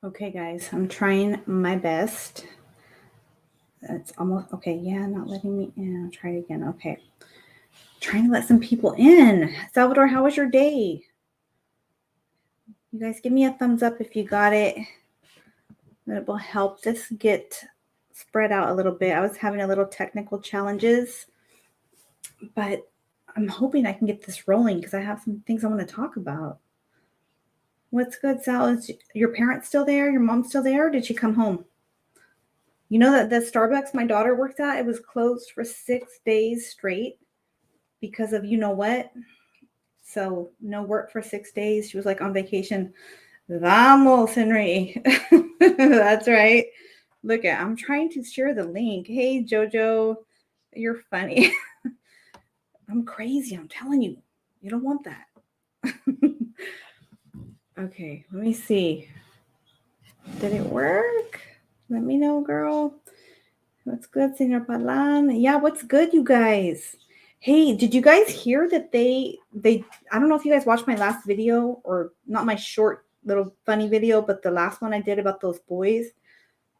Okay, guys, I'm trying my best. It's almost okay. Yeah, not letting me in. I'll try it again. Okay. Trying to let some people in. Salvador, how was your day? You guys give me a thumbs up if you got it. That will help this get spread out a little bit. I was having a little technical challenges, but I'm hoping I can get this rolling because I have some things I want to talk about. What's good, Sal? Is your parents still there? Your mom still there? Or did she come home? You know that the Starbucks my daughter worked at, it was closed for 6 days straight because of you know what? So no work for 6 days. She was like on vacation. Vamos, Henry. That's right. Look at, I'm trying to share the link. Hey, Jojo, you're funny. I'm crazy. I'm telling you. You don't want that. Okay, let me see. Did it work? Let me know, girl. What's good, Senor Palan? Yeah, what's good, you guys? Hey, did you guys hear that they I don't know if you guys watched my last video or not my short little funny video, but the last one I did about those boys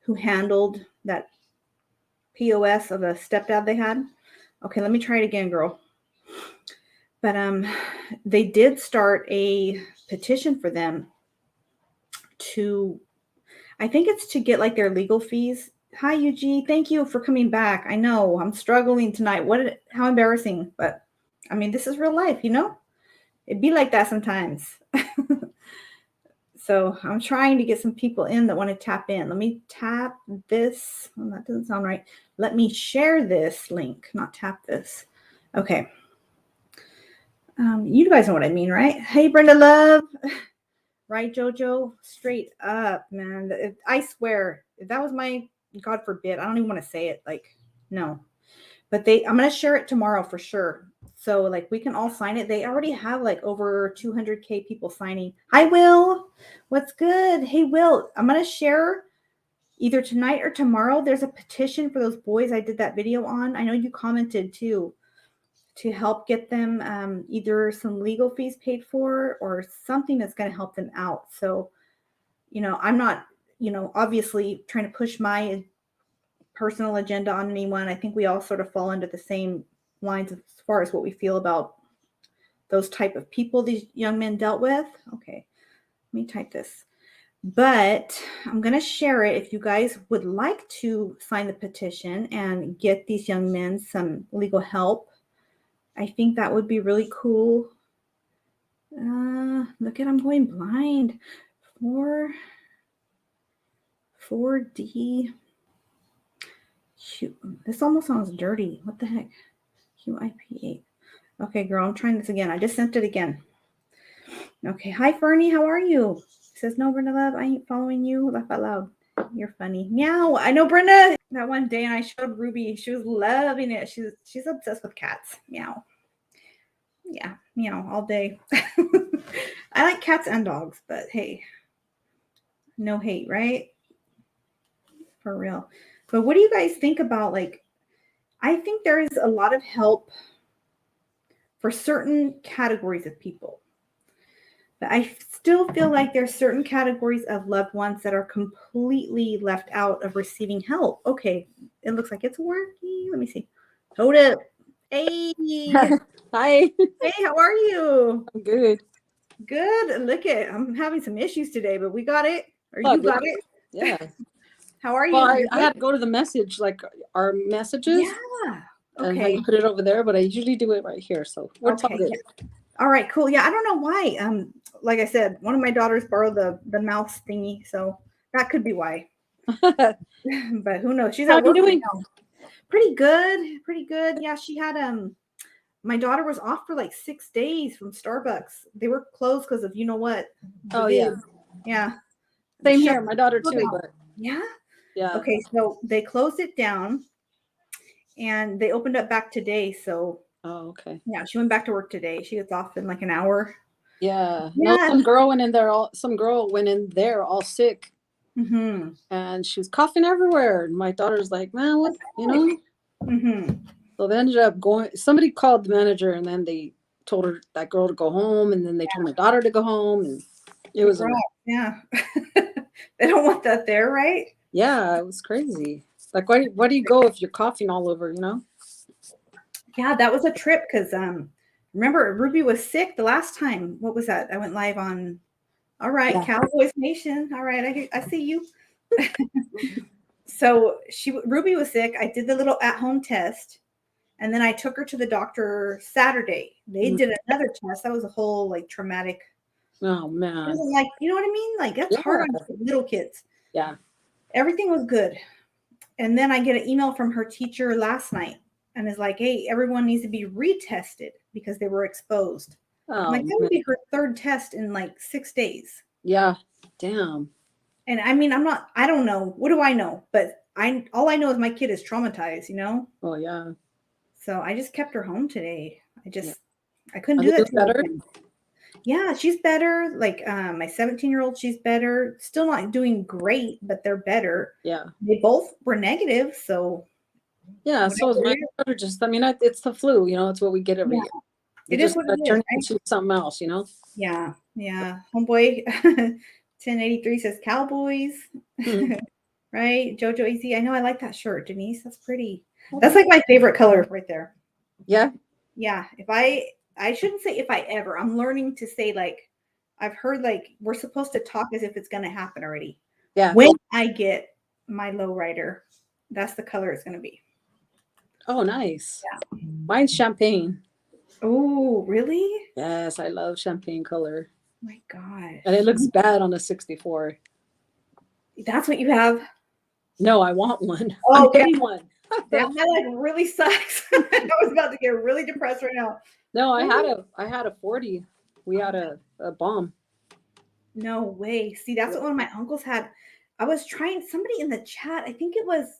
who handled that POS of a stepdad they had. Okay, let me try it again, girl. But they did start a petition for them to, I think it's to get like their legal fees. Hi, UG. Thank you for coming back. I know I'm struggling tonight. How embarrassing. But I mean, this is real life, you know? It'd be like that sometimes. So I'm trying to get some people in that want to tap in. Let me tap this. Well, that doesn't sound right. Let me share this link, not tap this. Okay. You guys know what I mean, right? Hey, Brenda Love. Right, Jojo? Straight up, man. I swear, if that was my, God forbid, I don't even want to say it. Like, no. But I'm going to share it tomorrow for sure. So, like, we can all sign it. They already have, like, over 200K people signing. Hi, Will. What's good? Hey, Will, I'm going to share either tonight or tomorrow. There's a petition for those boys I did that video on. I know you commented, too, to help get them either some legal fees paid for or something that's going to help them out. So, you know, I'm not, obviously trying to push my personal agenda on anyone. I think we all sort of fall into the same lines as far as what we feel about those type of people these young men dealt with. Okay, let me type this. But I'm going to share it if you guys would like to sign the petition and get these young men some legal help. I think that would be really cool. Look at, I'm going blind. 4D. Shoot, this almost sounds dirty. What the heck? QIP8. Okay, girl, I'm trying this again. I just sent it again. Okay, hi, Fernie. How are you? Says, no, Brenda Love, I ain't following you. Laugh out loud. You're funny. Meow. I know, Brenda. That one day, and I showed Ruby. She was loving it. She's obsessed with cats. Meow. Yeah, meow all day. I like cats and dogs, but hey, no hate, right? For real. But what do you guys think about, like, I think there is a lot of help for certain categories of people. But I still feel like there's certain categories of loved ones that are completely left out of receiving help. Okay, it looks like it's working. Let me see. Hold up. Hey. Hi. Hey, how are you? I'm good. Good. Look at, I'm having some issues today, but we got it. Or you got it. Yeah. How are you? Well, I had to go to the message, like our messages. Yeah. And Okay. I put it over there, but I usually do it right here. So we're Okay. talking. Yeah. All right, cool. Yeah, I don't know why. Like I said, one of my daughters borrowed the mouse thingy, so that could be why. But who knows? She's How at are you work right doing? now. Pretty good. Pretty good. Yeah, she had my daughter was off for like 6 days from Starbucks. They were closed because of you know what? Oh yeah. Yeah. Same here. My daughter too, but yeah. yeah. Okay, so they closed it down and they opened up back today. So okay. Yeah, she went back to work today. She gets off in like an hour. Yeah. Yeah. No, some girl went in there all sick. Mm-hmm. And she was coughing everywhere. And my daughter's like, man, what, Mm-hmm. So they ended up somebody called the manager and then they told that girl to go home. And then they told my daughter to go home. And it was yeah. They don't want that there, right? Yeah, it was crazy. Like, why do you go if you're coughing all over, you know? Yeah, that was a trip because remember Ruby was sick the last time. What was that? I went live on. All right, Yeah. Cowboys Nation. All right, I see you. So Ruby was sick. I did the little at-home test, and then I took her to the doctor Saturday. They Mm. did another test. That was a whole like traumatic. Oh It man. was like, you know what I mean? Like that's hard Yeah. on little kids. Yeah. Everything was good. And then I get an email from her teacher last night and is like, hey, everyone needs to be retested because they were exposed. I'm like, Oh that would man. be her third test in like 6 days. Yeah. Damn. And I mean, I don't know. What do I know? But all I know is my kid is traumatized, you know? Oh yeah. So I just kept her home today. Yeah. I couldn't Are do they that doing to her better? again. Yeah, she's better. Like my 17-year-old, she's better. Still not doing great, but they're better. Yeah. They both were negative, so Yeah. So is whatever my it is. daughter. Just, I mean, it's the flu. You know, it's what we get every Yeah, year. You it is just what it gotta is, turn it right? into something else. You know. Yeah, yeah. Homeboy 1083 says Cowboys, Hmm. right? Jojo AC. I know I like that shirt, Denise. That's pretty. Oh, That's like my favorite color right there. yeah. Yeah. I shouldn't say if I ever. I'm learning to say like I've heard like we're supposed to talk as if it's gonna happen already. Yeah. When I get my lowrider, that's the color it's gonna be. Oh, nice. Yeah. Mine's champagne. Oh, really? Yes, I love champagne color, My and it gosh. looks bad on a 64. That's what you have. No, I want one. I'm Oh, okay. getting one. That like really sucks. I was about to get really depressed right now. No, I had a 40. We had a bomb. No way. See, that's what one of my uncles had. I was trying somebody in the chat. I think it was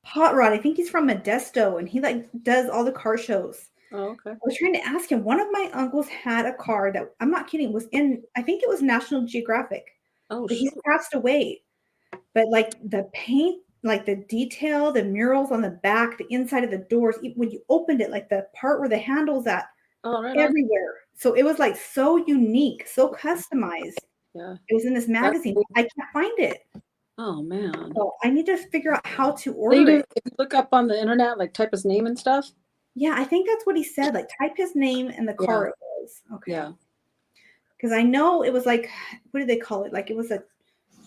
Hot Rod. I think he's from Modesto and he like does all the car shows. Oh, okay. I was trying to ask him. One of my uncles had a car that I'm not kidding, was in I think it was National Geographic. Oh, But he's shoot. passed away. But like the paint, like the detail, the murals on the back, the inside of the doors, when you opened it, like the part where the handle's at, Oh, right on. everywhere. So it was like so unique, so customized. Yeah. It was in this That's magazine. cool. I can't find it. Oh man. So I need to figure out how to They order do. it. If you look up on the internet, like type his name and stuff. Yeah, I think that's what he said. Like type his name and the Yeah. car it was. Okay. Yeah. Because I know it was like, what did they call it? Like it was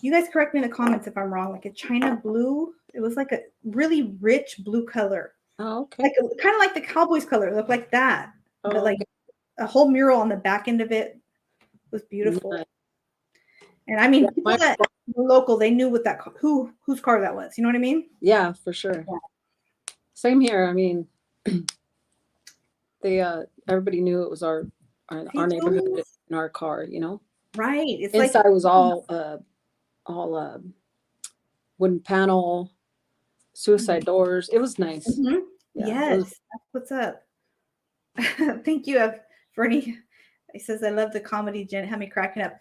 you guys correct me in the comments if I'm wrong, like a China blue. It was like a really rich blue color. Oh, okay. Like kind of like the Cowboys color. It looked like that. But Oh, like okay. a whole mural on the back end of it was beautiful. Nice. And I mean, Yeah, people that were local, they knew what whose car that was. You know what I mean? yeah, for sure. Yeah. Same here. I mean, they everybody knew it was our neighborhood in our car, you know. Right. It's Inside like was all wooden panel, suicide doors. It was nice. Mhm. Yeah. Yes, that's what's up. Thank you, Fernie. He says, I love the comedy, Jen. Had me cracking up.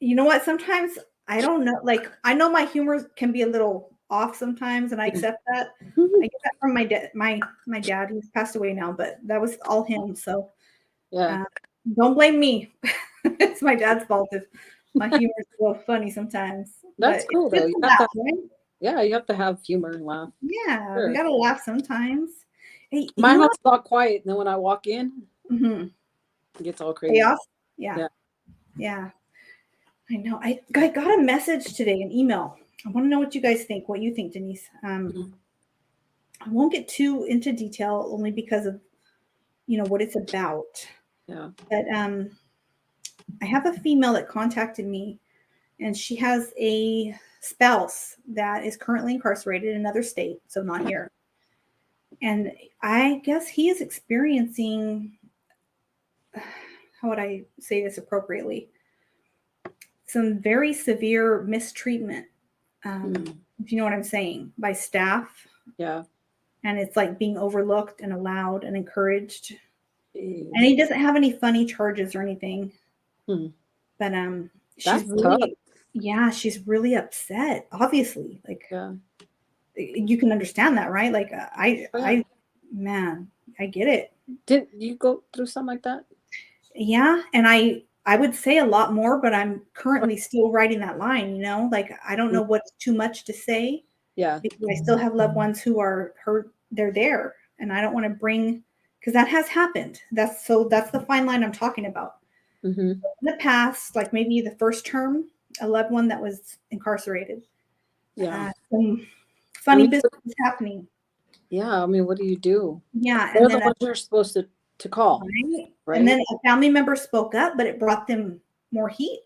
You know what? Sometimes I don't know. Like, I know my humor can be a little off sometimes, and I accept that. I get that from my dad. My dad, he's passed away now, but that was all him. So Yeah. don't blame me. It's my dad's fault if my humor is a little funny sometimes. That's But cool it's good though. to laugh, right? Yeah, you have to have humor and laugh. Yeah, we Sure. gotta laugh sometimes. Hey, My you know house is all quiet, and then when I walk in, what? it gets all crazy. Chaos? Yeah. Yeah. I know. I got a message today, an email. I want to know what you guys think, what you think, Denise. Mhm. I won't get too into detail only because of, what it's about. Yeah. But I have a female that contacted me, and she has a spouse that is currently incarcerated in another state, so not here. And I guess he is experiencing, how would I say this appropriately? Some very severe mistreatment, if you know what I'm saying, by staff. Yeah. And it's like being overlooked and allowed and encouraged. Jeez. And he doesn't have any funny charges or anything. Hmm. But That's she's really, tough. yeah, she's really upset. Obviously, like Yeah. you can understand that, right? Like man, I get it. Didn't you go through something like that? Yeah, and I I would say a lot more, but I'm currently still writing that line, you know? Like, I don't know what's too much to say Yeah. because I still have loved ones who are hurt. They're there, and I don't want to bring because that has happened. That's the fine line I'm talking about. Mm-hmm. In the past, like maybe the first term, a loved one that was incarcerated. Yeah. Some funny I mean, business is happening. yeah. I mean, what do you do? Yeah, They're and the then ones you're supposed to call, right? right? And then a family member spoke up, but it brought them more heat.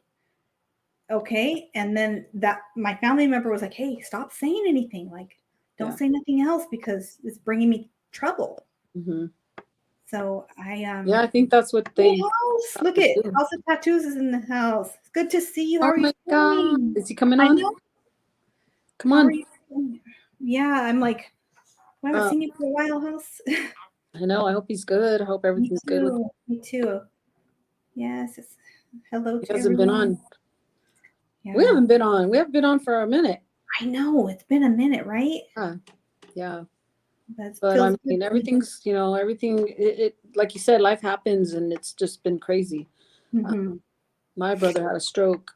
Okay. And then that my family member was like, hey, stop saying anything. Like, don't Yeah. say nothing else because it's bringing me trouble. Mm-hmm. So Yeah, I think that's what hey, they House, have look to at do. House of Tattoos is in the house. It's good to see you. How Oh are you my God. doing? Is he coming I on? know. Come How are on. you doing? Yeah, I'm like, I haven't Uh, seen you for a while, House. I know. I hope he's good. I hope Me everything's good with too. Me too. Yes. Hello he to hasn't been everyone. on. We Yeah. haven't been on. We haven't been on for a minute. I know. It's been a minute, right? Yeah. That But I feels good. mean, everything's, everything, it like you said, life happens and it's just been crazy. Mm-hmm. My brother had a stroke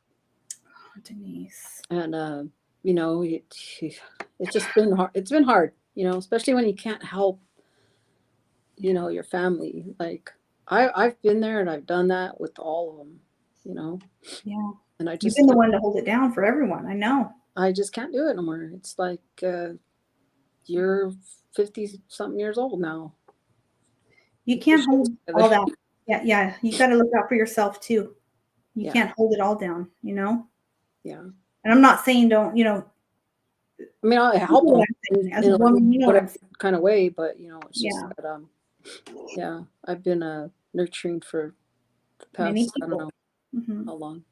Denise. and, it's just been hard. It's been hard, especially when you can't help, your family. Like I've been there and I've done that with all of them. Yeah. And You've been the one to hold it down for everyone. I know. I just can't do it no more. It's like, you're 50 something years old now. You can't hold all that. Yeah, yeah. You got to look out for yourself too. You can't hold it all down, Yeah. And I'm not saying don't, I mean, I'll help them as a woman, you know what I'm whatever saying. kind of way, but it's just Yeah. that yeah, I've been nurturing for the Many past, I don't people. know Hmm. how long.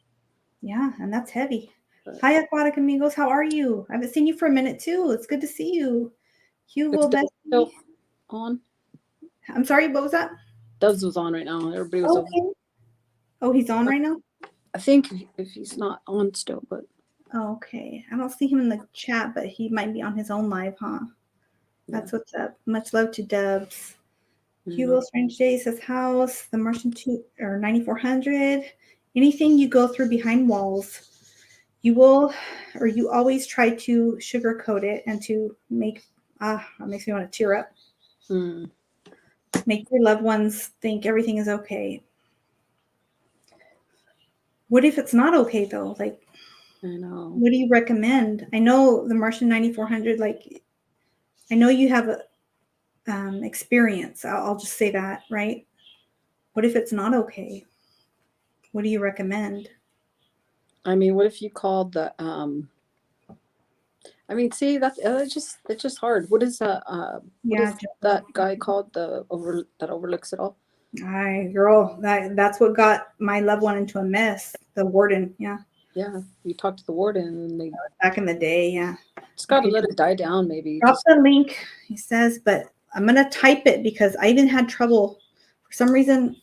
Yeah, and that's heavy. But Hi, Aquatic Amigos. How are you? I haven't seen you for a minute too. It's good to see you. it's Hugo, still Bessie. on. I'm sorry, what was that? Dubs was on right now. Everybody was over. Okay. Oh, he's on right now? I think if he's not on still, but Oh, okay. I don't see him in the chat, but he might be on his own live, huh? That's what's up. Much love to Dubs. Hugo Strange Day says house, the Martian 2 or 9400. Anything you go through behind walls, you will or you always try to sugarcoat it and to make that makes me want to tear up. Make your loved ones think everything is okay. What if it's not okay though? Like, I know. what do you recommend? I know the Martian 9400, like, I know you have a experience. I'll just say that, right? What if it's not okay? What do you recommend? I mean, what if you called the I mean, see, that's it's just hard. What is that guy called that overlooks it all? Girl, that's what got my loved one into a mess. The warden, yeah. Yeah, you talk to the warden and they Back in the day, yeah. just gotta let it die down, maybe. Drop the link, he says, but I'm gonna type it because I even had trouble. For some reason,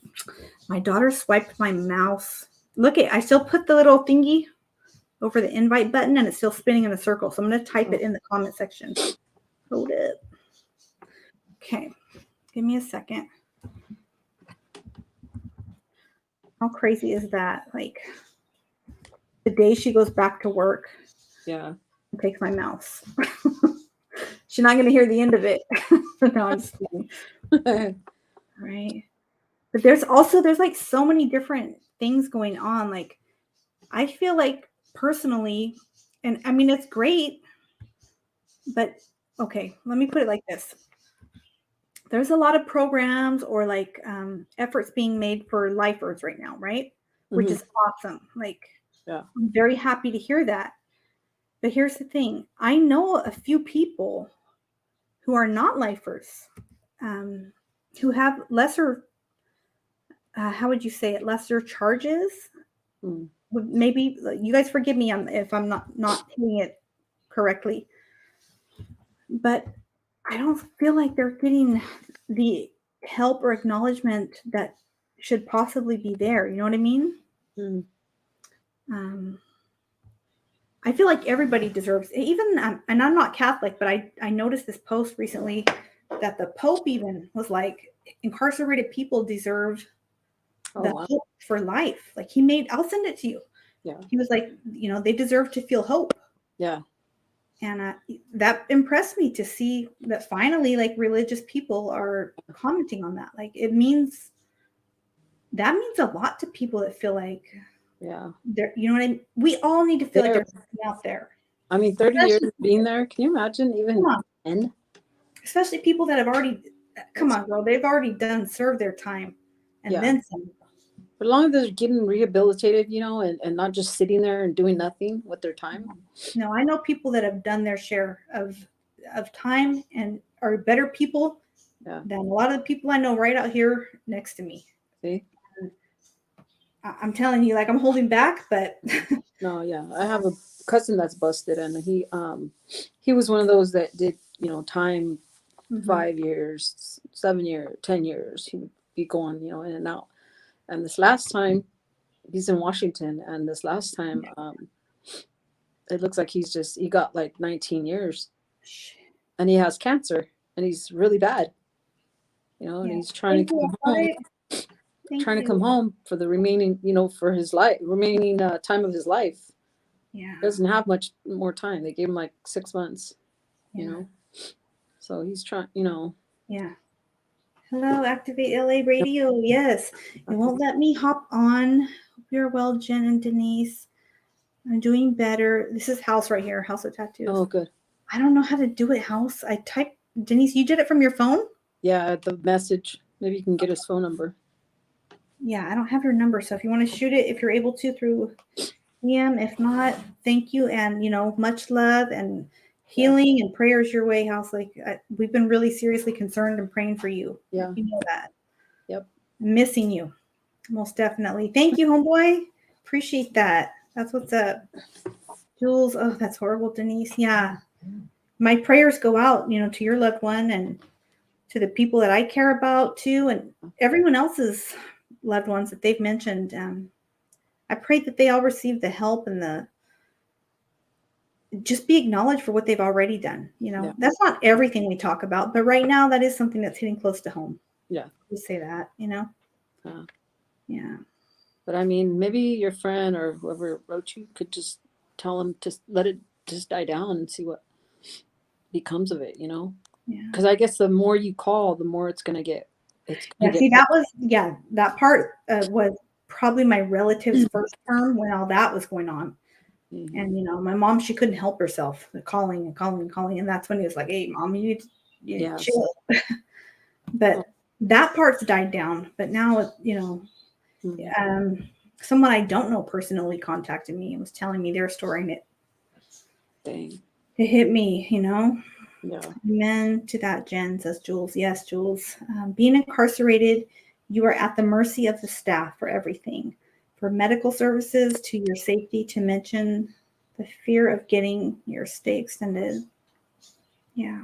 my daughter swiped my mouse. Look I still put the little thingy over the invite button and it's still spinning in a circle. So I'm gonna type it in the comment section. Hold it. Okay, give me a second. How crazy is that? Like the day she goes back to work, yeah, and takes my mouse. She's not gonna hear the end of it. No, I'm just kidding. Right. But there's like so many different things going on. Like I feel like personally, and I mean it's great, but okay, let me put it like this. There's a lot of programs or like efforts being made for lifers right now, right? Which is awesome. Like, yeah, I'm very happy to hear that. But here's the thing: I know a few people who are not lifers, who have lesser, how would you say it? Lesser charges. Maybe you guys forgive me if I'm not hitting it correctly, but I don't feel like they're getting the help or acknowledgement that should possibly be there. You know what I mean? I feel like everybody deserves, even, and I'm not Catholic, but I noticed this post recently that the Pope even was like, incarcerated people deserve the hope for life. Like I'll send it to you. Yeah. He was like, they deserve to feel hope. Yeah. And that impressed me to see that finally, like, religious people are commenting on that. Like, that means a lot to people that feel like Yeah. they're, you know what I mean? We all need to feel like there's something out there. I mean, 30 years Especially- being there. Can you imagine even Come on. 10? Especially people that have already, come on, girl, they've already served their time and Yeah. then some. But as long as they're getting rehabilitated, and not just sitting there and doing nothing with their time. No, I know people that have done their share of time and are better people than a lot of the people I know right out here next to me. See? I'm telling you, like, I'm holding back, but No, yeah. I have a cousin that's busted, and he was one of those that did, time 5 years, 7 years, 10 years. He would be going, in and out. And this last time, he's in Washington, and this last time, it looks like he got like 19 years, and he has cancer, and he's really bad, and he's trying to come home. Trying to come home for the remaining, for his remaining time of his life. Yeah. He doesn't have much more time. They gave him like 6 months, So he's trying, Yeah. Hello, Activate LA Radio. Yes. It won't let me hop on. Hope you're well, Jen and Denise. I'm doing better. This is House right here, House of Tattoos. Oh, good. I don't know how to do it, House. I typed, Denise, you did it from your phone? Yeah, the message. Maybe you can get his phone number. Yeah, I don't have your number. So if you want to shoot it, if you're able to, through DM. If not, thank you. And, much love and healing and prayers your way, House. Like, we've been really seriously concerned and praying for you. Yeah. You know that. Yep. Missing you. Most definitely. Thank you, homeboy. Appreciate that. That's what's up. Jules. Oh, that's horrible, Denise. Yeah. My prayers go out, to your loved one and to the people that I care about too, and everyone else's loved ones that they've mentioned. I pray that they all receive the help and just be acknowledged for what they've already done. That's not everything we talk about, but right now that is something that's hitting close to home. Yeah. We say that, Yeah. But I mean, maybe your friend or whoever wrote you could just tell him to let it just die down and see what becomes of it, Yeah. Because I guess the more you call, the more it's going to get. That part was probably my relative's first term when all that was going on. Mm-hmm. And, my mom, she couldn't help herself, calling and calling and calling. And that's when he was like, hey, Mom, you need to chill. But that part's died down. But now, someone I don't know personally contacted me and was telling me their story, and it hit me, Yeah. Amen to that, Jen, says Jules. Yes, Jules. Being incarcerated, you are at the mercy of the staff for everything, from medical services to your safety, to mention the fear of getting your stay extended. Yeah.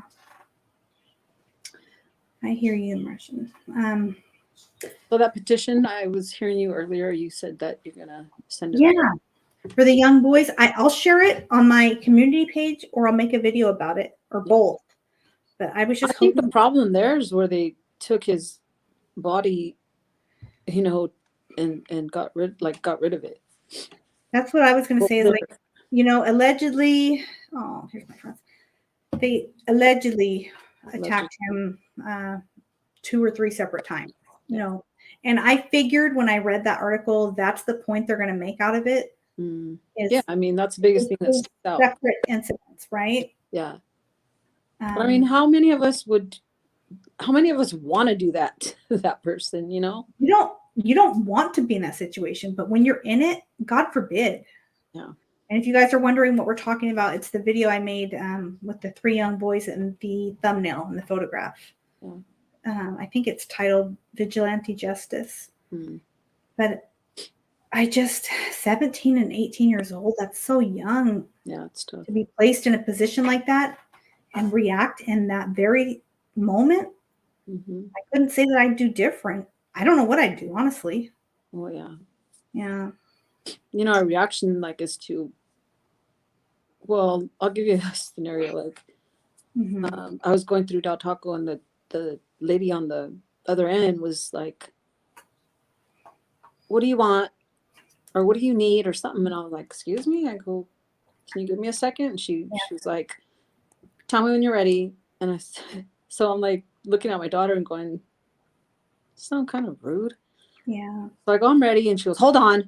I hear you, Martian. So that petition, I was hearing you earlier, you said that you're going to send it. Yeah. For the young boys, I'll share it on my community page, or I'll make a video about it, or both. But I was just hoping. The problem there is where they took his body, and got rid of it. That's what I was going to say. Is like, allegedly. Oh, here's my friends. They allegedly attacked him 2 or 3 separate times. And I figured when I read that article, that's the point they're going to make out of it. Yeah, I mean, that's the biggest thing that sticks out. Separate incidents, right? Yeah. But I mean, how many of us want to do that to that person, You don't want to be in that situation, but when you're in it, God forbid. Yeah. And if you guys are wondering what we're talking about, it's the video I made with the 3 young boys and the thumbnail and the photograph. Yeah. I think it's titled Vigilante Justice. But 17 and 18 years old, that's so young. Yeah, it's tough. To be placed in a position like that and react in that very moment. Mm-hmm. I couldn't say that I'd do different. I don't know what I'd do, honestly. Oh, yeah. Yeah. Our reaction, is to, well, I'll give you a scenario. I was going through Del Taco, and the lady on the other end was like, what do you want? Or what do you need or something? And I was like, excuse me? I go, can you give me a second? And she's like, tell me when you're ready. And so I'm like looking at my daughter and going, you sound kind of rude. Yeah. So I go, I'm ready. And she goes, hold on.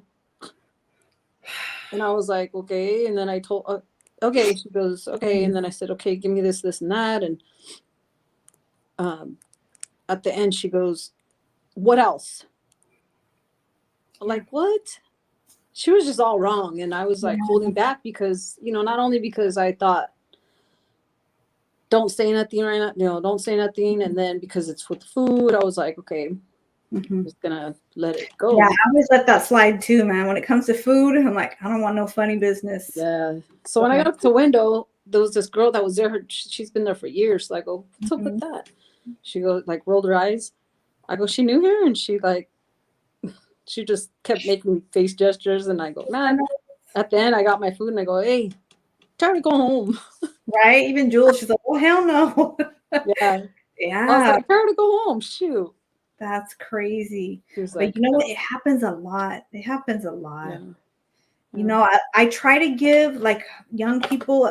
And I was like, okay. And then I told, okay. She goes, okay. And then I said, okay, give me this, this, and that. And at the end, she goes, what else? I'm like, what? She was just all wrong. And I was like holding back because, not only because I thought, don't say nothing right now, don't say nothing. And then because it's with the food, I was like, okay, I'm just gonna let it go. Yeah, I always let that slide too, man. When it comes to food, I'm like, I don't want no funny business. Yeah. So when I got up to the window, there was this girl that was there. She's been there for years. So I go, what's up with that? She goes, like, rolled her eyes. I go, she knew her, and she just kept making face gestures. And I go, man. At the end, I got my food, and I go, hey, try to go home. Right? Even Jules, she's like, oh hell no. Yeah. Yeah. I was like, try to go home. Shoot. That's crazy. But like, you know what? It happens a lot. It happens a lot. Yeah. You know, I try to give like young people,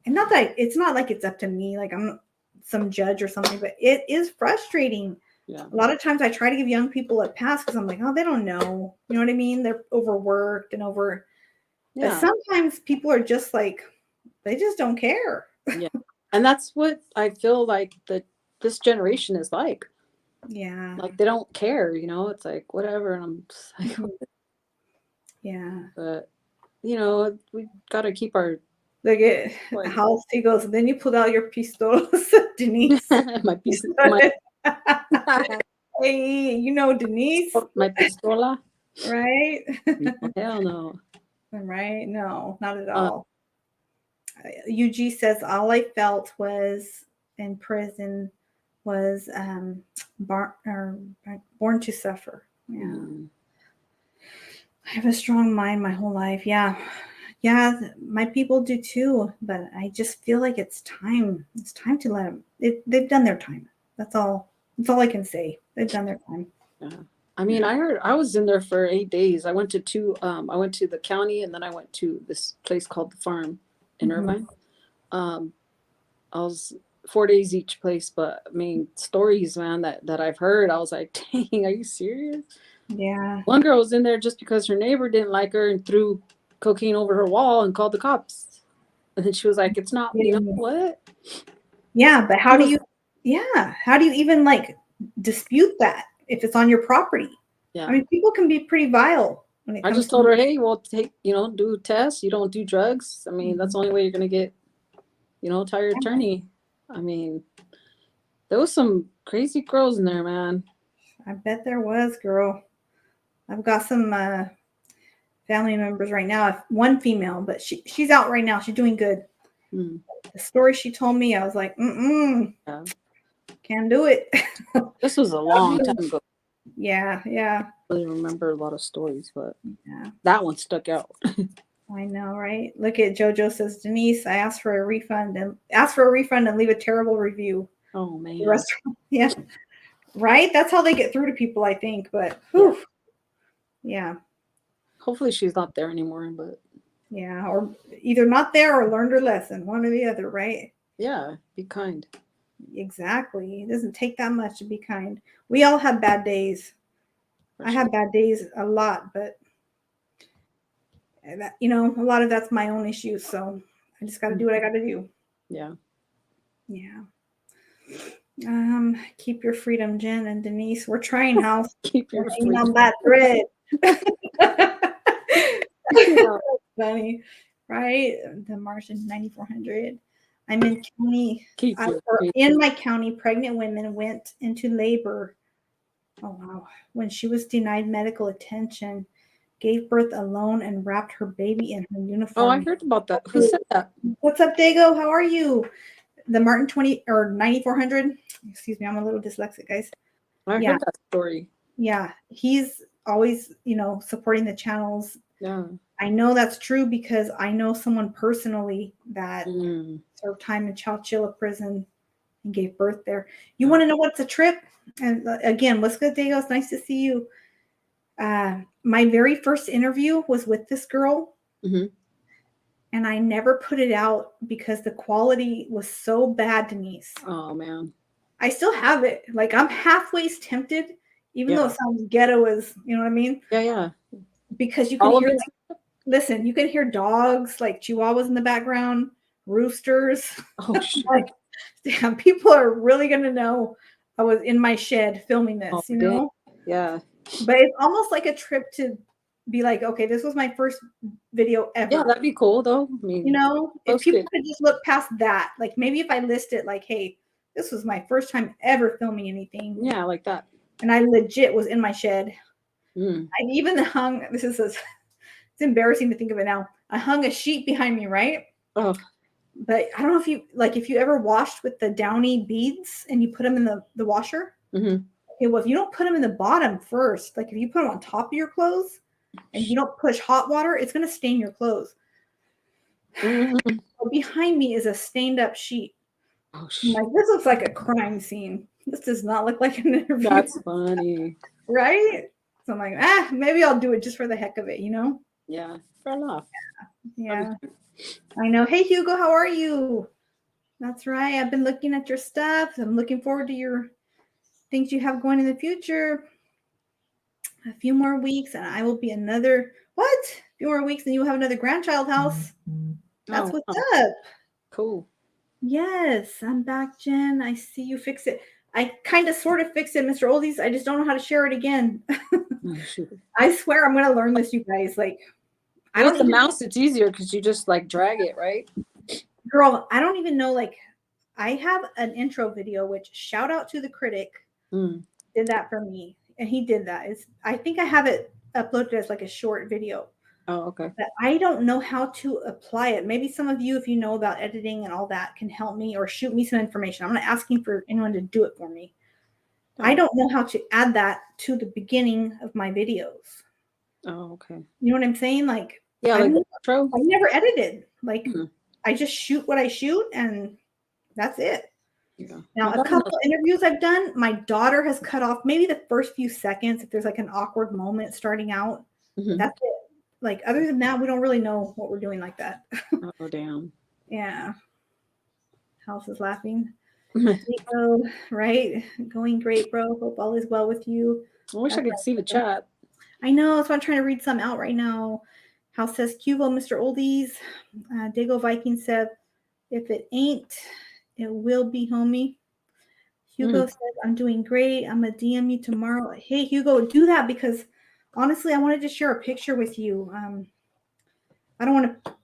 and not that it's not like it's up to me, like I'm some judge or something, but it is frustrating. Yeah. A lot of times I try to give young people a pass because I'm like, oh, they don't know. You know what I mean? They're overworked and over. Yeah. But sometimes people are just like, they just don't care. Yeah. And that's what I feel like this generation is like. Yeah. Like they don't care, it's like whatever. And I'm just like, yeah. But we gotta keep our look at house. He goes, and then you pulled out your pistols, Denise. my hey, Denise. My pistola. Right? Hell no. Right? No, not at all. UG says all I felt was in prison was born to suffer. Yeah. I have a strong mind my whole life. Yeah. Yeah, my people do too, but I just feel like it's time. It's time to let them. They've done their time. That's all. That's all I can say. They've done their time. Yeah. I mean, I heard I was in there for 8 days. I went to I went to the county, and then I went to this place called the farm in Irvine. I was 4 days each place, but I mean, stories, man, that I've heard, I was like, dang, are you serious? Yeah. One girl was in there just because her neighbor didn't like her and threw cocaine over her wall and called the cops. And then she was like, it's not, what? Yeah, but how do you even like dispute that if it's on your property? Yeah. I mean, people can be pretty vile. I just told her, hey, well, do tests. You don't do drugs. I mean, that's the only way you're going to get, tire attorney. I mean, there was some crazy girls in there, man. I bet there was, girl. I've got some family members right now. One female, but she's out right now. She's doing good. The story she told me, I was like, yeah. Can't do it. This was a long time ago. Yeah. I really remember a lot of stories, but that one stuck out. I know, right? Look at JoJo says, Denise, I asked for a refund and leave a terrible review. Oh man. The restaurant. Yeah. Right? That's how they get through to people, I think. But yeah. Hopefully she's not there anymore, but yeah, or either not there or learned her lesson, one or the other, right? Yeah, be kind. Exactly. It doesn't take that much to be kind. We all have bad days. I have bad days a lot, but that, a lot of that's my own issues. So I just got to do what I got to do. Yeah. Yeah. Keep your freedom, Jen and Denise. We're trying house. Keep your freedom on that thread. Funny, right? The Martian 9400. I'm in county. In my county, pregnant women went into labor. Oh wow! When she was denied medical attention, gave birth alone, and wrapped her baby in her uniform. Oh, I heard about that. Who said that? What's up, Dago? How are you? The Martin 9400. Excuse me, I'm a little dyslexic, guys. I heard that story. Yeah, he's always, supporting the channels. Yeah. I know that's true because I know someone personally that served time in Chowchilla prison and gave birth there. You want to know what's a trip? And again, what's good, Dago? It's nice to see you. My very first interview was with this girl, Mm-hmm. and I never put it out because the quality was so bad, Denise. Oh man. I still have it. Like I'm halfway tempted, even though Yeah. it sounds ghetto as you know what I mean, Yeah. Yeah. because you can All of hear it. like, listen, you can hear dogs like chihuahuas in the background, roosters. Oh shit. Like, damn, people are really gonna know I was in my shed filming Oh this, dang. Yeah. But it's almost like a trip to be like, okay, this was my first video Yeah, ever. that'd be cool though. I mean, If post people it. could just look past that, like maybe if I list it like, hey, this was my first time ever filming anything, Yeah, like that. and I legit was in my shed. Mm. I even hung. It's embarrassing to think of it now. I hung a sheet behind me, right? Oh. But I don't know if you ever washed with the downy beads and you put them in the washer. Mm-hmm. Okay, well if you don't put them in the bottom first, like if you put them on top of your clothes and you don't push hot water, it's gonna stain your clothes. Mm-hmm. Well, behind me is a stained up sheet. Oh I'm shit. like, this looks like a crime scene. This does not look like an interview, That's funny. right? So I'm like, maybe I'll do it just for the heck of it, Yeah. Fair enough. Yeah, I know. Hey, Hugo, how are you? That's right. I've been looking at your stuff. I'm looking forward to your things you have going in the future. A few more weeks, and I will be another what? A few more weeks, and you'll have another grandchild house. That's Oh, what's wow. up. Cool. Yes, I'm back, Jen. I see you fix it. I kind of sort of fixed it, Mr. Oldies. I just don't know how to share it again. Oh, shoot. I swear I'm gonna learn this, you guys. Like, I With don't the even, mouse, it's easier because you just like drag it, right? girl, I don't even know. Like, I have an intro video, which shout out to the critic, Mm. did that for me, and he did that. I think I have it uploaded as like a short video, Oh, okay. but I don't know how to apply it. Maybe some of you, if you know about editing and all that, can help me or shoot me some information. I'm not asking for anyone to do it for me. I Oh. don't know how to add that to the beginning of my videos. Oh, okay. You know what I'm saying? Like, Yeah, I've like the never, intro. I've never edited. Like, Mm. I just shoot what I shoot, and that's it. Yeah. Now, My a daughter knows. couple interviews I've done, my daughter has cut off maybe the first few seconds if there's like an awkward moment starting out. Mhm. That's it. Like, other than that, we don't really know what we're doing like that. Oh, damn. Yeah. House is laughing. Nico, right? Going great, bro. Hope all is well with you. I wish I That's could see the chat. I know. That's why I'm trying to read some out right now. House says Cubo, Mr. Oldies. Dago Viking said, if it ain't, it will be, homie. Hugo Mm. says, I'm doing great. I'm going to DM you tomorrow. Hey, Hugo, do that because honestly, I wanted to share a picture with you. I don't want to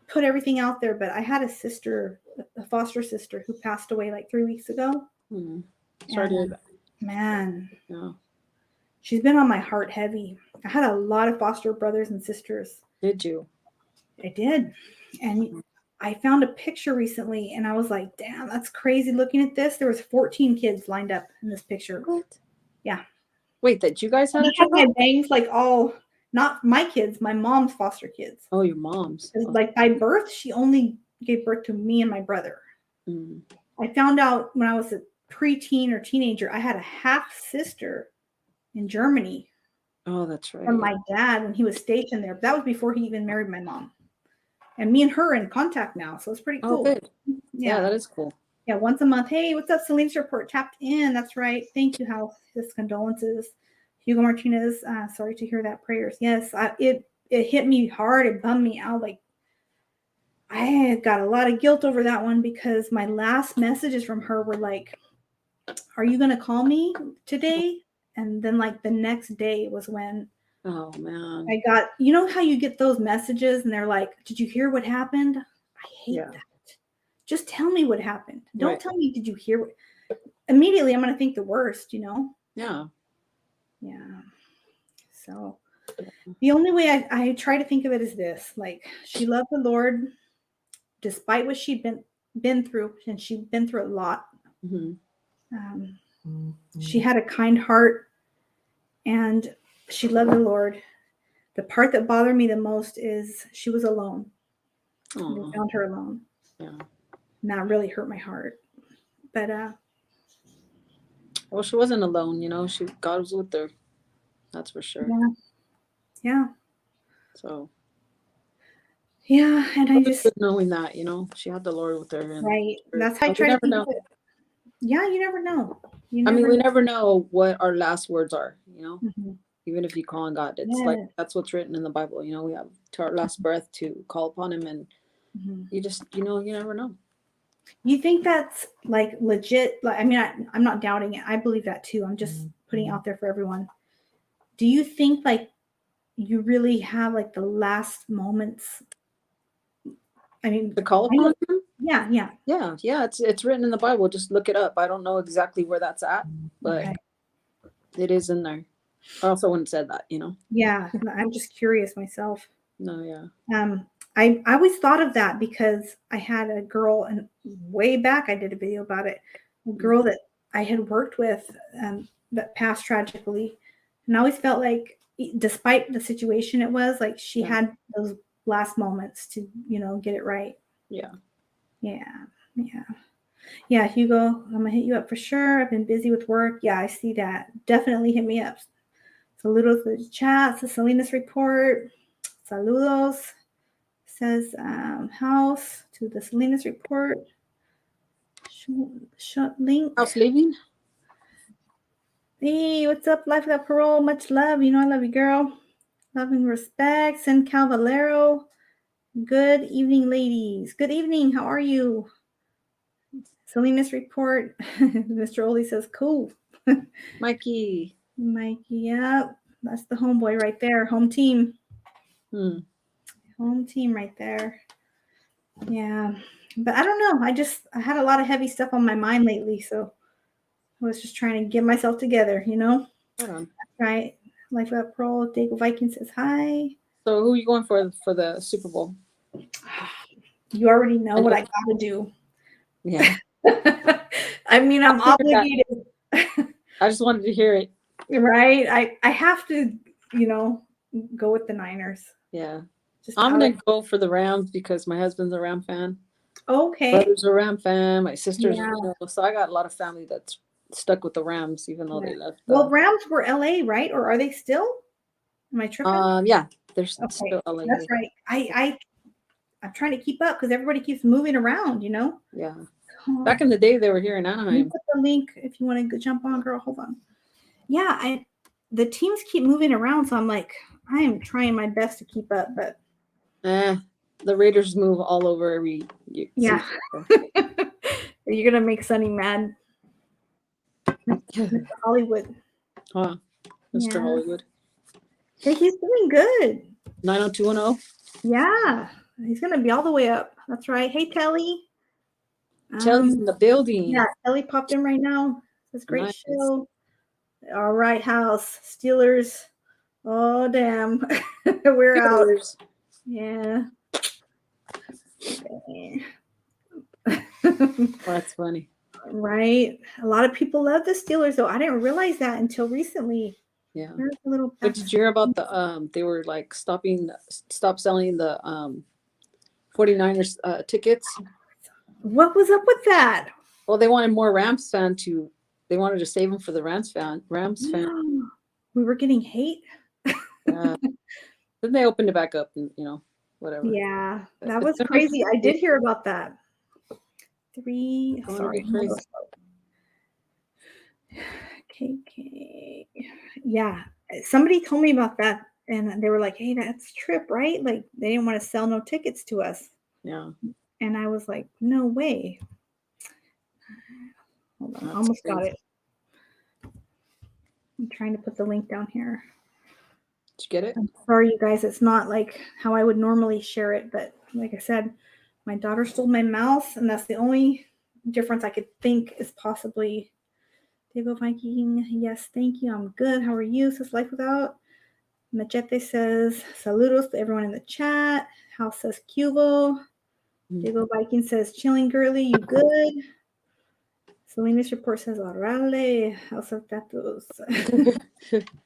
put everything out there, but I had a sister, a foster sister, who passed away like 3 weeks ago. Mm. Sorry to hear And that. man, Yeah. she's been on my heart heavy. I had a lot of foster brothers and sisters. Did you? I did. And I found a picture recently and I was like, damn, that's crazy looking at this. There was 14 kids lined up in this picture. What? Yeah. Wait, that you guys had And a I had my child? bangs like all, not my kids, my mom's foster kids. Oh, your mom's. Oh. Like by birth, she only gave birth to me and my brother. Mm. I found out when I was a preteen or teenager, I had a half sister in Germany Oh, that's from right. my dad when he was stationed there. But that was before he even married my mom. And me and her are in contact now, so it's pretty Oh, cool. good. Yeah, Yeah. that is cool. Yeah, once a month. Hey, what's up, Celine's report? Tapped in. That's right. Thank you, House. His condolences. Hugo Martinez, sorry to hear that. Prayers. Yes, it hit me hard. It bummed me out. Like, I got a lot of guilt over that one because my last messages from her were like, are you going to call me today? And then, like, the next day was when Oh, man. I got, you know how you get those messages and they're like, did you hear what happened? I hate Yeah. that. Just tell me what happened. Don't Right. tell me, did you hear what? Immediately, I'm going to think the worst, Yeah. Yeah. So the only way I try to think of it is this: like, she loved the Lord despite what she'd been through, and she'd been through a lot. Mm-hmm. She had a kind heart, and she loved the Lord. The part that bothered me the most is she was alone. They found her alone. Yeah. And that really hurt my heart. But well, she wasn't alone, God was with her. That's for sure. Yeah. Yeah. So Yeah. And I it was just, good knowing that, you know, she had the Lord with her, and right. That's how I we try to never think know. of it. Yeah. You never know. You I mean, never we know. never know what our last words are, you know. Mhm. Even if you call on God, it's like Yeah. that's what's written in the Bible. You know, we have to our last breath to call upon Him, and Mhm. you just, you know, you never know. You think that's like legit? Like, I mean, I'm not doubting it. I believe that too. I'm just putting it out there for everyone. Do you think like you really have like the last moments? I mean, To call I know. upon Him. Yeah, yeah. Yeah, it's written in the Bible. Just look it up. I don't know exactly where that's at, but Okay. it is in there. I also wouldn't said that, you know. Yeah. I'm just curious myself. No, yeah. Um, I always thought of that because I had a girl, and way back I did a video about it. A girl that I had worked with that passed tragically, and I always felt like, despite the situation it was, like she Yeah. had those last moments to, get it right. Yeah. Yeah, yeah, yeah. Hugo, I'm gonna hit you up for sure. I've been busy with work. Yeah, I see that. Definitely hit me up. Saludos to the chat. So Salinas report. Saludos. Says house to the Salinas report. Short link. House leaving. Hey, what's up? Life without parole. Much love. You know I love you, girl. Love and respect. Send Calvalero. Good evening, ladies. Good evening. How are you? Salinas report. Mr. Oli says, cool. Mikey. Mikey, yep. That's the homeboy right there. Home team. Hmm. Home team right there. Yeah. But I don't know. I had a lot of heavy stuff on my mind lately, so I was just trying to get myself together, Hold on. Right. Life Without Parole. Dago Viking says hi. So who are you going for the Super Bowl? You already know I what know. I gotta do. Yeah. I mean, I'm I figured that. obligated. I just wanted to hear it. Right. I have to, go with the Niners. Yeah. Just I'm out gonna of go for the Rams because my husband's a Ram fan. okay. Brother's a Ram fan. My sister's, Yeah. so I got a lot of family that's stuck with the Rams, even though Yeah. they left. Well, Rams were LA, right? Or are they still? Am I tripping? Yeah, they're Okay. still LA. That's right. I'm trying to keep up because everybody keeps moving around, Yeah. Oh, Back in the day, they were here in let me Anaheim. put the link if you want to jump on, girl. Hold on. Yeah, the teams keep moving around, so I'm like, I am trying my best to keep up, but The Raiders move all over every year. yeah. You're gonna make Sonny mad. Mr. Hollywood. Huh. Mr. Yeah. Hollywood. Hey, he's doing good. 90210. Yeah. He's gonna be all the way up. That's right. Hey, Telly. Kelly's in the building. Yeah, Telly popped in right now. It's a great Nice. show. All right, house. Steelers. Oh, damn. We're out. Steelers. Yeah. That's funny. Right. A lot of people love the Steelers, though. I didn't realize that until recently. Yeah. There's a little But did you hear about they were like stop selling the 49ers tickets? What was up with that? Well, they wanted more they wanted to save them for the Rams fan. We were getting hate. Then they opened it back up and, whatever. Yeah, that was crazy. I did hear about that. Sorry. KK. Yeah, somebody told me about that, and they were like, "Hey, that's Trip, right? Like they didn't want to sell no tickets to us." Yeah. And I was like, "No way." Hold on, I almost got it. I'm trying to put the link down here. Did you get it? I'm sorry, you guys. It's not like how I would normally share it, but like I said, my daughter stole my mouse, and that's the only difference I could think is possibly. Diego Viking, yes, thank you. I'm good. How are you? Says Life Without. Machete says, saludos to everyone in the chat. House says, Cubo. Diego Viking says, chilling girly, you good? Salinas report says, orale. House of Tatos.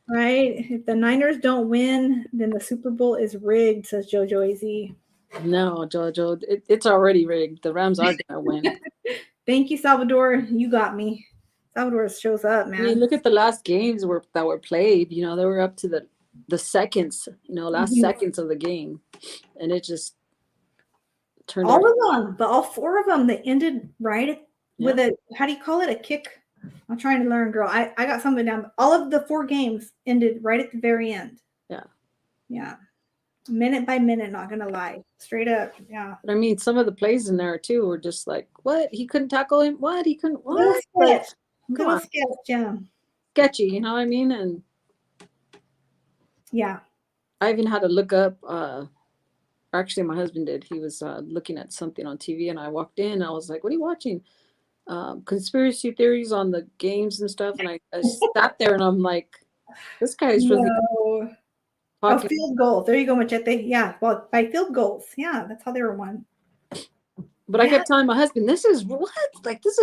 Right? If the Niners don't win, then the Super Bowl is rigged, says Jojo AZ. No, Jojo, it's already rigged. The Rams are going to win. Thank you, Salvador. You got me. Salvador shows up, I man. mean, look at the last games that were played. You know, they were up to the seconds. You know, last seconds of the game, and it just turned out. All of them, but all 4 of them, they ended right with a, how do you call it? A kick. I'm trying to learn, girl. I got something down. All of the 4 games ended right at the very end. Yeah. Yeah. Minute by minute, not gonna lie. Straight up. Yeah. But I mean, some of the plays in there too were just like, what? He couldn't tackle him? What? He couldn't what? Little Like, sketch. Little sketch, yeah. sketchy, you know what I mean? And yeah. I even had to look up actually my husband did. He was looking at something on TV and I walked in, I was like, what are you watching? Conspiracy theories on the games and stuff, and I sat there and I'm like, this guy's really Oh, field goals. There you go, Machete. Yeah, well, by field goals. Yeah, that's how they were won. But I kept telling my husband, this is what? Like, this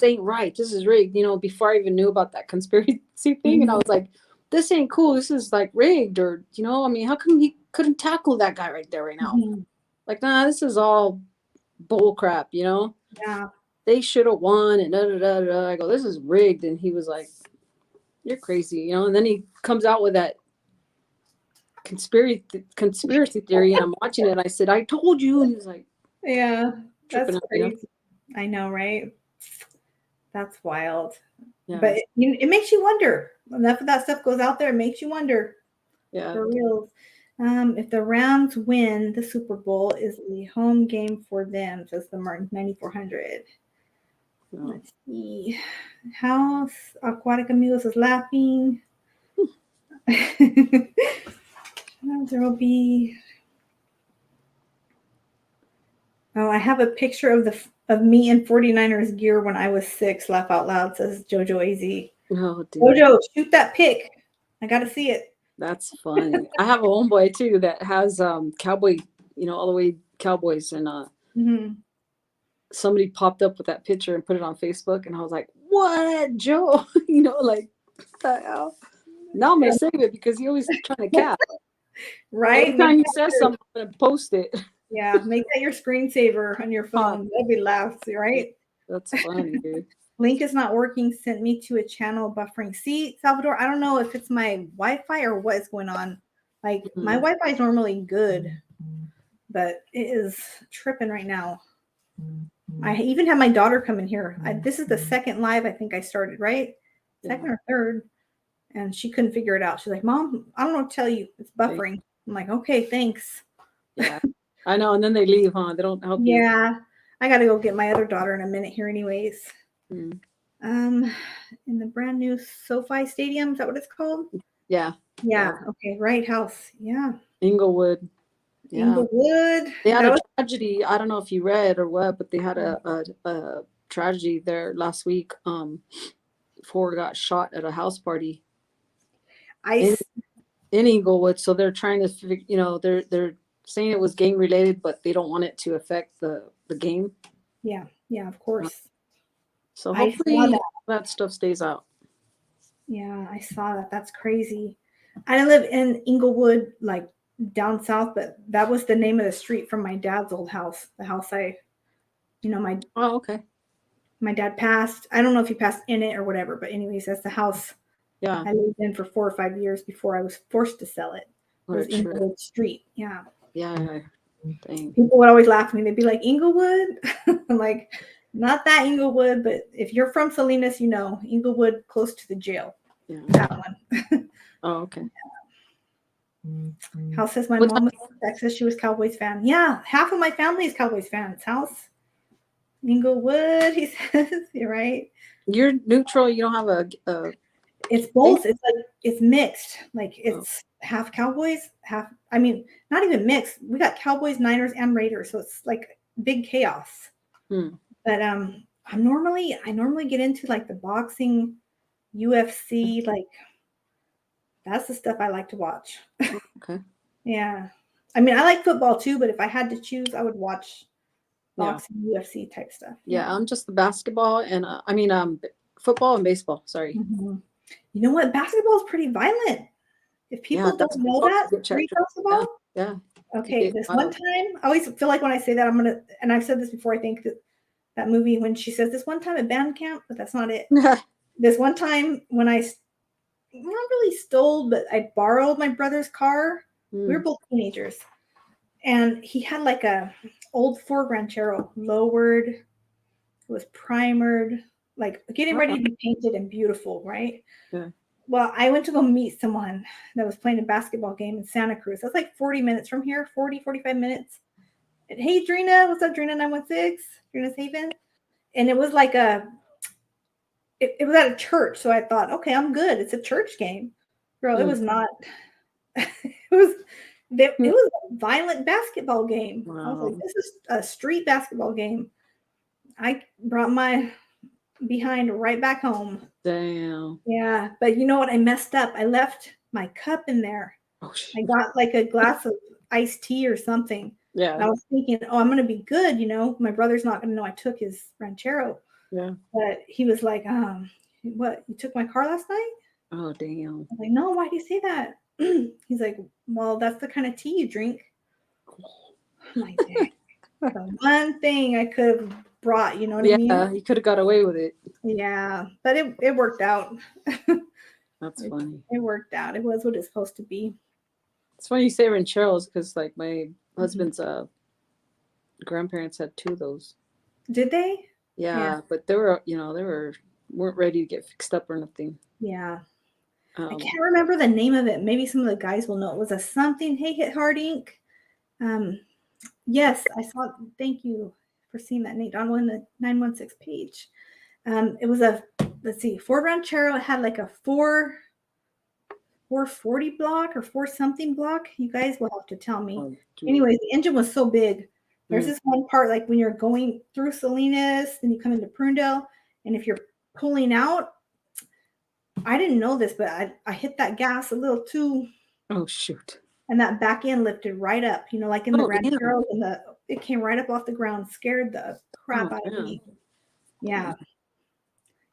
ain't right. This is rigged. You know, before I even knew about that conspiracy thing. And I was like, this ain't cool. This is like rigged. Or, you know, I mean, how come he couldn't tackle that guy right there right now? Like, nah, this is all bull crap, you know? Yeah. They should have won and da da da da. I go, this is rigged. And he was like, you're crazy, you know? And then he comes out with that conspiracy theory, and I'm watching it and I said, I told you. And he's like, yeah, that's up, crazy. you know? I know, right? That's wild. Yeah. But it makes you wonder. Enough of that stuff goes out there, it makes you wonder. Yeah. For real. If the Rams win the Super Bowl, is the home game for them, says the Martin 9400. Let's see. House Aquatic Amigos is laughing. There will be. Oh, I have a picture of me in 49ers gear when I was 6. Laugh out loud, says Jojo AZ. Oh, dude. Jojo, shoot that pic. I got to see it. That's funny. I have a homeboy too that has cowboy, you know, all the way Cowboys, and somebody popped up with that picture and put it on Facebook, and I was like, "What, Joe?" You know, like, what the hell? Now I'm gonna save it because he always trying to cap. Right? Every time he says something, I'm gonna post it. Yeah, make that your screensaver on your phone. That'd be laughs, right? That's funny, dude. Link is not working. Sent me to a channel buffering. See, Salvador, I don't know if it's my Wi-Fi or what is going on. Like, my Wi-Fi is normally good, but it is tripping right now. I even had my daughter come in here. This is the second live I think I started, right? Second or third. And she couldn't figure it out. She's like, Mom, I don't know what to tell you. It's buffering. I'm like, okay, thanks. Yeah, I know. And then they leave, huh? They don't help you. Yeah, I got to go get my other daughter in a minute here anyways. In the brand new SoFi Stadium, is that what it's called? Yeah. Okay, right house. Yeah. Inglewood. Yeah. Inglewood. They had a tragedy. I don't know if you read or what, but they had a tragedy there last week. 4 got shot at a house party in Inglewood. So they're trying to, you know, they're saying it was gang related, but they don't want it to affect the game. Yeah, of course. So hopefully that stuff stays out. Yeah, I saw that. That's crazy. I didn't live in Inglewood, like down south, but that was the name of the street from my dad's old house. The house Oh, okay. My dad passed. I don't know if he passed in it or whatever, but anyways, that's the house I lived in for 4 or 5 years before I was forced to sell it. It was Inglewood Street. Yeah. Yeah. Dang. People would always laugh at me. They'd be like, Inglewood? I'm like, not that Inglewood, but if you're from Salinas, you know, Inglewood close to the jail. Yeah. That one. Oh, okay. House says my mom was from Texas. She was Cowboys fan. Yeah, half of my family is Cowboys fans. House. Inglewood, he says. You're right. You're neutral. You don't have a it's both. It's like it's mixed. Like it's half Cowboys, half. I mean, not even mixed. We got Cowboys, Niners, and Raiders, so it's like big chaos. But I normally get into like the boxing, UFC, like that's the stuff I like to watch. Okay. Yeah, I mean I like football too, but if I had to choose, I would watch boxing, UFC type stuff. Yeah, I'm just the basketball and football and baseball. Sorry. You know what? Basketball is pretty violent. If people don't know that, read basketball. Yeah. Okay, this one time, I always feel like when I say that, I'm gonna, and I've said this before. I think that movie when she says this one time at band camp, but that's not it. this one time when not really stole, but I borrowed my brother's car. We were both teenagers, and he had like a old Ford Ranchero, lowered. It was primered, like getting ready to be painted and beautiful, right? Yeah. Well, I went to go meet someone that was playing a basketball game in Santa Cruz. That's like 40 minutes from here, 45 minutes. And, hey, Drina, what's up, Drina 916? Drina's Haven. And it was like it was at a church. So I thought, okay, I'm good. It's a church game. Girl, it was not. it was a violent basketball game. Wow. I was like, this is a street basketball game. I brought my behind right back home. Damn. Yeah, but you know what? I messed up. I left my cup in there. Oh, I got like a glass of iced tea or something. Yeah. And I was thinking, oh, I'm gonna be good, you know. My brother's not gonna know I took his ranchero. Yeah. But he was like, what? You took my car last night? Oh, damn. I'm like, no, why do you say that? He's like, well, that's the kind of tea you drink. I'm like, the one thing I could have brought, you know what I mean? Yeah, you could have got away with it. Yeah, but it worked out. That's funny. It worked out. It was what it's supposed to be. It's funny you say rancheros because like my husband's grandparents had two of those. Did they? Yeah, but they were, weren't ready to get fixed up or nothing. Yeah. I can't remember the name of it. Maybe some of the guys will know. It was a something. Hey, Hit Hard Inc. Yes, I saw. Thank you for seeing that, Nate, on the 916 page. It was let's see, Ford Ranchero. It had like a 440 block or 4 something block. You guys will have to tell me. Anyways, the engine was so big. There's this one part, like when you're going through Salinas, then you come into Prunedale, and if you're pulling out, I didn't know this, but I hit that gas a little too. Oh, shoot. And that back end lifted right up, like in the Ranchero, and it came right up off the ground, scared the crap out of me. Yeah.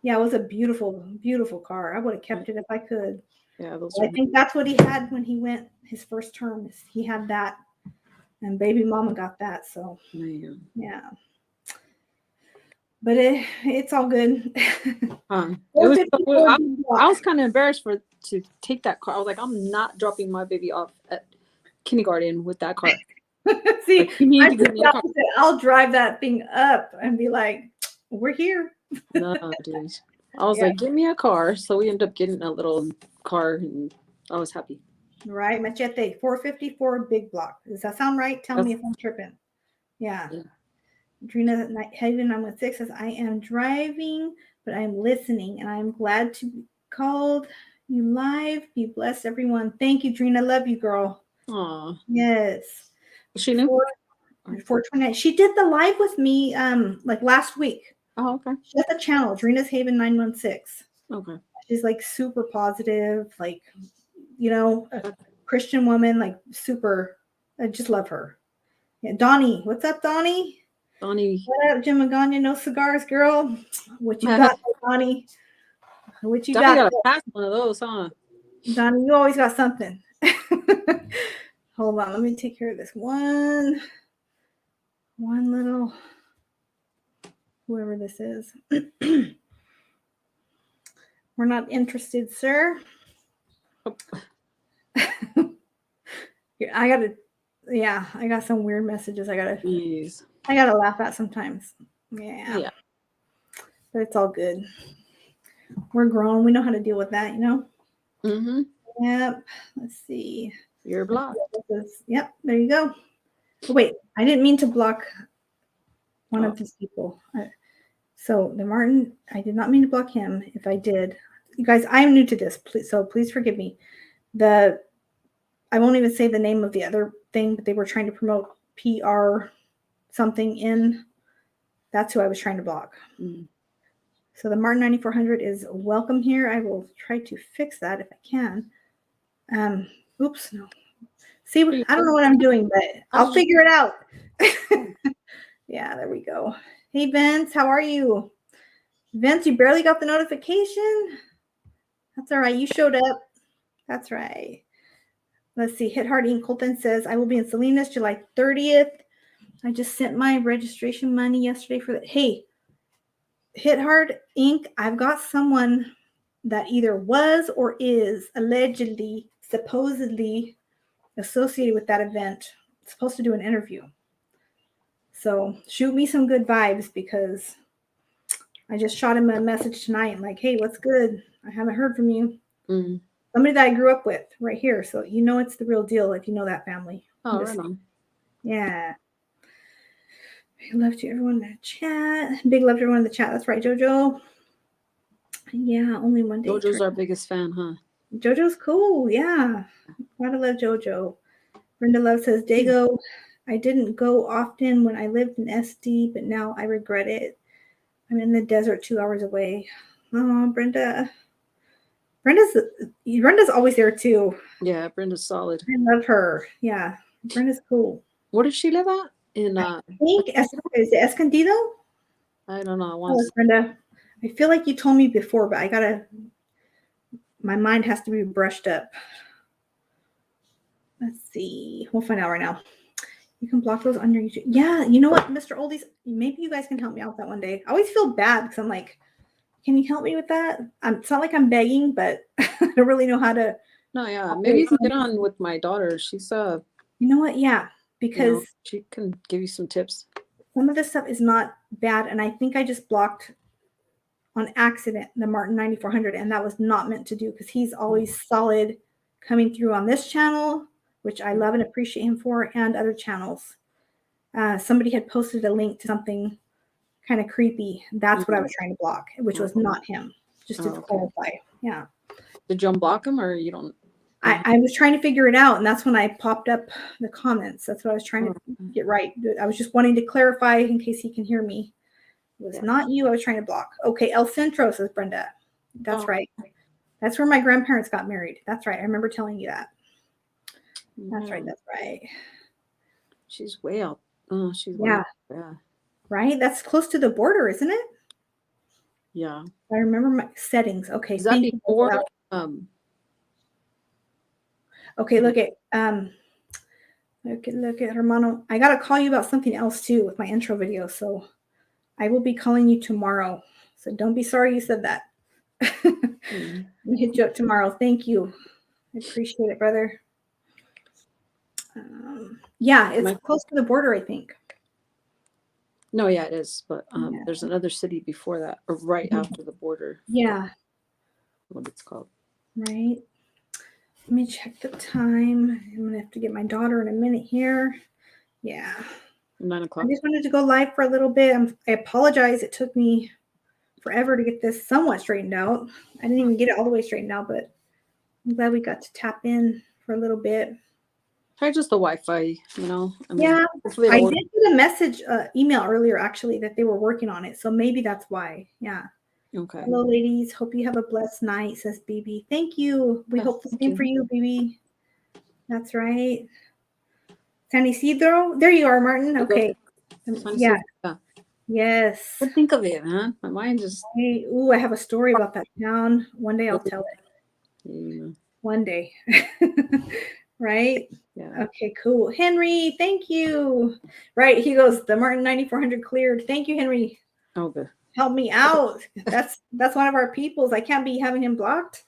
Yeah, it was a beautiful, beautiful car. I would have kept it if I could. Yeah, I think that's what he had when he went his first term. He had that, and baby mama got that. So yeah. But it's all good. I was kind of embarrassed to take that car. I was like, I'm not dropping my baby off at kindergarten with that car. See, like, you need to give me a car. I'll drive that thing up and be like, we're here. No, dude. I was like, give me a car. So we ended up getting a little car, and I was happy. Right, Machete, 454 big block. Does that sound right? Tell me if I'm tripping. Yeah. Drina Haven, I'm with 6, says, I am driving, but I'm listening, and I'm glad to be called you live. Be blessed, everyone. Thank you, Drina. Love you, girl. Aw. Yes. She knew? 429. She did the live with me like last week. Oh, okay. She has a channel, Drina's Haven 916. Okay. She's like super positive, like, a Christian woman, like super. I just love her. Yeah, Donnie. What's up, Donnie? Donnie. What up, Jim Magana? No cigars, girl. What you got, Donnie? What you Donnie got? Got a pass one of those, huh? Donnie, you always got something. Hold on, let me take care of this one little, whoever this is. We're not interested, sir. I got some weird messages. I gotta laugh at sometimes. Yeah. But it's all good. We're grown. We know how to deal with that, Mm-hmm. Yep. Let's see. You're blocked. Yep. There you go. Oh, wait, I didn't mean to block one of these people. So the Martin, I did not mean to block him. If I did, you guys, I am new to this, please forgive me. I won't even say the name of the other thing, but they were trying to promote PR something in. That's who I was trying to block. Mm. So the Martin 9400 is welcome here. I will try to fix that if I can. Oops, no. See, I don't know what I'm doing, but I'll figure it out. Yeah, there we go. Hey, Vince, how are you? Vince, you barely got the notification? That's all right. You showed up. That's right. Let's see. Hit Hard Inc. Colton says, I will be in Salinas July 30th. I just sent my registration money yesterday for that. Hey, Hit Hard Inc. I've got someone that either was or is allegedly, supposedly associated with that event, supposed to do an interview. So shoot me some good vibes because I just shot him a message tonight, like, hey, what's good? I haven't heard from you. Mm. Somebody that I grew up with right here. So you know it's the real deal if you know that family. Oh, right on. Yeah. Big love to everyone in the chat. Big love to everyone in the chat. That's right, JoJo. Yeah, only one day. JoJo's our biggest fan, huh? JoJo's cool. Yeah. Gotta love JoJo. Brenda Love says, Dago, I didn't go often when I lived in SD, but now I regret it. I'm in the desert 2 hours away. Oh, Brenda. Brenda's always there too. Yeah, Brenda's solid. I love her. Yeah. Brenda's cool. Where does she live at? In I think is it Escondido? I don't know. Brenda. I feel like you told me before, but my mind has to be brushed up. Let's see. We'll find out right now. You can block those on your YouTube. Yeah, you know what, Mr. Oldies? Maybe you guys can help me out that one day. I always feel bad because I'm like, can you help me with that? It's not like I'm begging, but I don't really know how to. No, yeah. Maybe you can get on with my daughter. She's You know what? Yeah, because she can give you some tips. Some of this stuff is not bad, and I think I just blocked on accident the Martin 9400, and that was not meant to do because he's always solid coming through on this channel, which I love and appreciate him for, and other channels. Somebody had posted a link to something kind of creepy. That's what I was trying to block, which was not him. Just to clarify. Yeah. Did you unblock him or you don't? I was trying to figure it out, and that's when I popped up the comments. That's what I was trying to get right. I was just wanting to clarify in case he can hear me. It was not you I was trying to block. Okay, El Centro, says Brenda. That's right. That's where my grandparents got married. That's right. I remember telling you that. That's right. That's right. She's way out. Oh, she's yeah. Right? That's close to the border, isn't it? Yeah. I remember my settings. Okay. Is that before? Okay, look at Hermano. I gotta call you about something else too with my intro video. So I will be calling you tomorrow. So don't be sorry you said that. I'll hit you up tomorrow. Thank you. I appreciate it, brother. Yeah, it's close to the border, I think. No, yeah, it is. But there's another city before that, or right after the border. Yeah. What it's called. Right. Let me check the time. I'm going to have to get my daughter in a minute here. Yeah. 9 o'clock. I just wanted to go live for a little bit. I apologize. It took me forever to get this somewhat straightened out. I didn't even get it all the way straightened out, but I'm glad we got to tap in for a little bit. Try just the Wi-Fi, you know. I did get a message, email earlier, actually, that they were working on it. So maybe that's why. Yeah. Okay. Hello, ladies. Hope you have a blessed night, says BB. Thank you. We hope the same for you, BB. That's right. San Isidro. There you are, Martin. Okay. Yeah. Yes. What think of it, huh? My mind just. Ooh, I have a story about that town. One day I'll tell it. Yeah. One day. Right? Yeah. Okay, cool. Henry, thank you. Right. He goes, the Martin 9400 cleared. Thank you, Henry. Okay. Help me out. That's one of our peoples. I can't be having him blocked.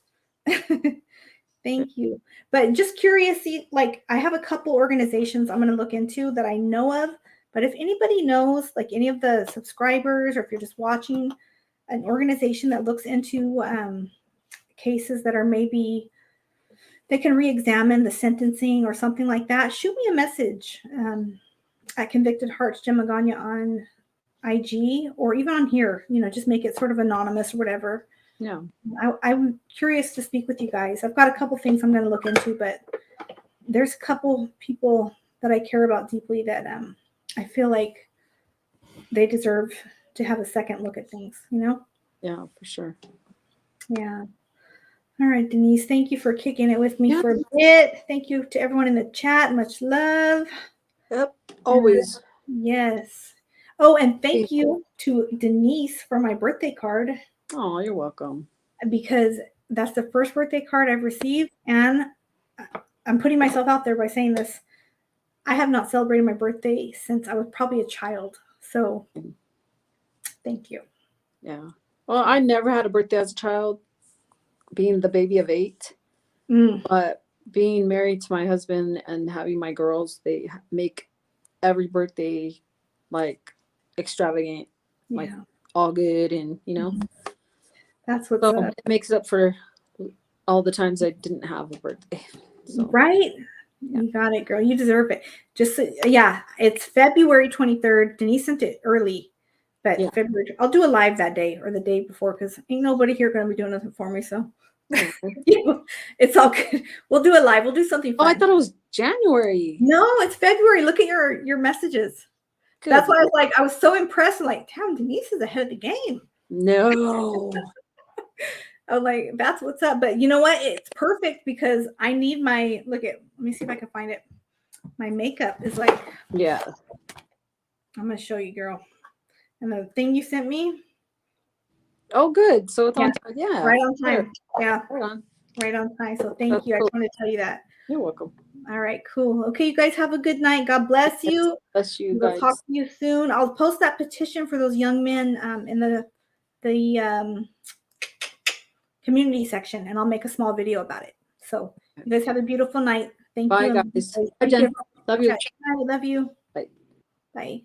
Thank you. But just curious, like I have a couple organizations I'm going to look into that I know of. But if anybody knows, like any of the subscribers, or if you're just watching an organization that looks into cases that are maybe they can re-examine the sentencing or something like that, shoot me a message at Convicted Hearts Jim Magana on IG, or even on here, just make it sort of anonymous or whatever. Yeah. I'm curious to speak with you guys. I've got a couple things I'm going to look into, but there's a couple people that I care about deeply that I feel like they deserve to have a second look at things, Yeah, for sure. Yeah. All right, Denise, thank you for kicking it with me for a bit. Thank you to everyone in the chat. Much love. Yep, always. Yes. Oh, and thank you to Denise for my birthday card. Oh, you're welcome. Because that's the first birthday card I've received. And I'm putting myself out there by saying this. I have not celebrated my birthday since I was probably a child. So thank you. Yeah. Well, I never had a birthday as a child, being the baby of 8. Mm, But being married to my husband and having my girls, they make every birthday like extravagant, like yeah. all good, and Mhm. That's what's so up. it makes up for all the times I didn't have a birthday. So Right? yeah. You got it, girl. You deserve it. Just yeah, it's February 23rd. Denise sent it early, but Yeah. February. I'll do a live that day or the day before because ain't nobody here gonna be doing nothing for me. So Oh, okay. it's all good. We'll do it live. We'll do something Oh, I fun. thought it was January. No, it's February. Look at your messages. That's Good. why I was like, I was so impressed. I'm like, damn, Denise is ahead of the game. No. I was like, that's what's up. But you know what? It's perfect because I need my look at. Let me see if I can find it. My makeup is like, Yeah. I'm gonna show you, girl. And the thing you sent me, Oh, good. So it's yeah, on time. Yeah. right on Sure. time. Yeah, Hold on. right on time. So thank That's you. I cool. just wanted to tell you that. You're welcome. All right, cool. Okay, you guys have a good night. God bless you. Bless you We'll talk guys. to you soon. I'll post that petition for those young men in the community section, and I'll make a small video about it. So you guys have a beautiful night. Thank Bye, you. And guys. Bye, thank you. Jen. Love you. I love you. Bye. Bye.